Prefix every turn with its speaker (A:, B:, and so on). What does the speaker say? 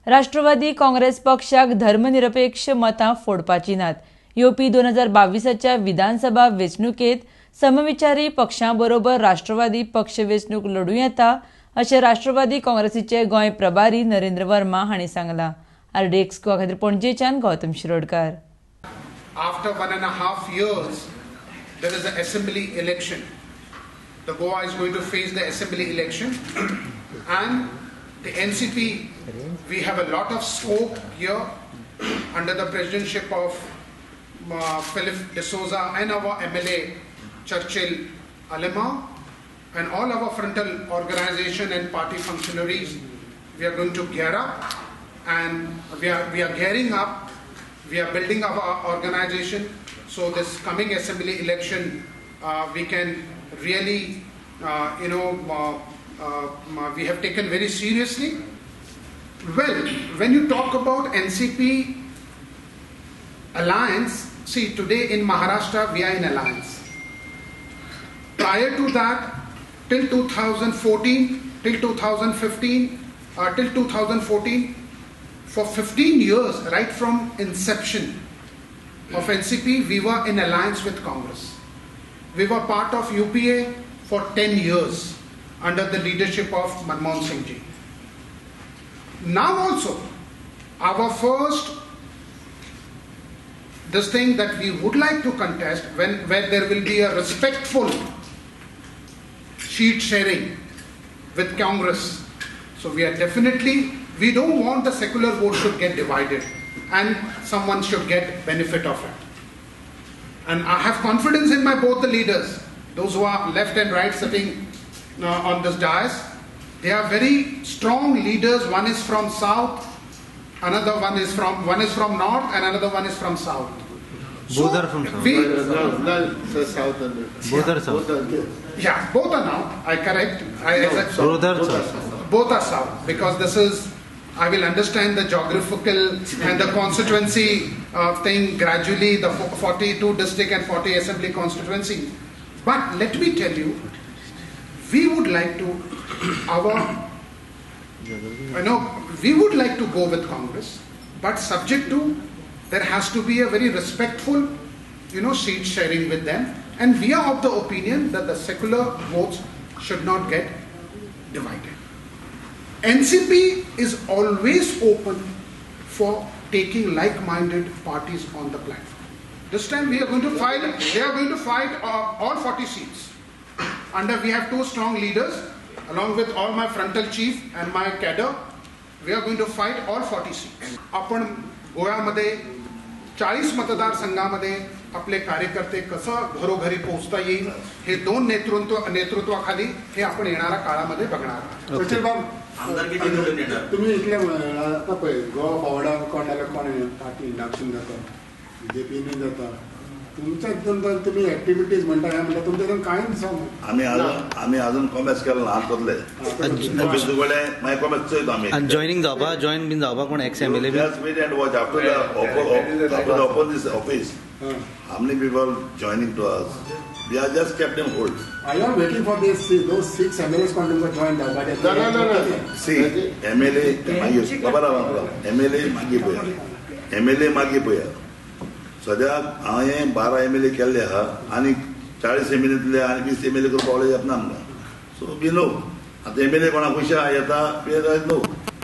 A: राष्ट्रवादी काँग्रेस पक्षाक धर्मनिरपेक्ष मतां फोडपाची नात. येवपी 2022च्या विधानसभा वेंचणुकेत समविचारी पक्षांबरोबर राष्ट्रवादी पक्ष वेंचणूक लढूं येता अशें राष्ट्रवादी काँग्रेसीचे गोंय प्रभारी नरेंद्र वर्मा हांणी सांगलां. आरडी एक्सक्लुसिव्ह खातीर पणजेच्यान Gautam Shirodkar.
B: After 1.5 years, there is an assembly election. The Goa is going to face the assembly election, and the NCP, we have a lot of scope here under the presidency of Philip D'Souza and our MLA Churchill Alema and all our frontal organization and party functionaries. We are going to gear up, and we are gearing up. We are building our organization, so this coming assembly election we can really we have taken very seriously. Well, when you talk about NCP alliance, see, today in Maharashtra we are in alliance. Prior to that, till 2014, till 2015, till 2014, for 15 years, right from inception of NCP, we were in alliance with Congress. We were part of UPA for 10 years under the leadership of Manmohan Singh ji. Now also, our first this thing that we would like to contest, where there will be a respectful seat sharing with Congress. So we are definitely, we don't want the secular vote should get divided and someone should get benefit of it. And I have confidence in my both the leaders, those who are left and right sitting on this dais. They are very strong leaders. One is from south, another one is from north, and another one is from south.
C: Both are from south.
B: South.
C: Both are south.
B: Yeah, both are now. I correct. Both are south, because this is, I will understand the geographical and the constituency thing gradually, the 42 district and 40 assembly constituency. But let me tell you, we would like to, we would like to go with Congress, but subject to, there has to be a very respectful, seat sharing with them. And we are of the opinion that the secular votes should not get divided. NCP is always open for taking like-minded parties on the platform. This time we are going to fight, they are going to fight all 40 seats. We have two strong leaders, along with all my frontal chief and my cadre. We are going to fight all 40 seats. आपण गोव्यामध्ये 40 मतदारसंघामध्ये आपले कार्यकर्ते कसं घरोघरी पोहोचता येईल हे दोन नेतृत्वाखाली हे आपण येणाऱ्या काळामध्ये बघणार आहोत.
D: तुम्ही इथल्या गोवा पावडा कोणाला कोण पार्टी इलेक्शन जाता बीजेपीने जाता तुमच्या तुम्ही ऍक्टिव्हिटीज म्हणता काय म्हणता तुमच्याकडून काय
E: आम्ही अजून कॉमर्स केला ल्हान कोतले मागीर कॉमर्स चोयता आमी
C: and joining join बीन जावपाक कोण एक्स एमएलए बी
E: just wait and watch after the open this office how many people joining to us. We are just kept them hold.
D: Are you waiting for those 6 MLAs to join the budget?
E: No. See, MLA मागीर खबर आहा MLA मागीर पळया सद्याक हांवें 12 MLA केल्ले आहा आनी 40 MLAतले आनी 20 MLA करपाक पावले येतना आमकां. सो वी नो आतां MLA कोणा पयशे येता नो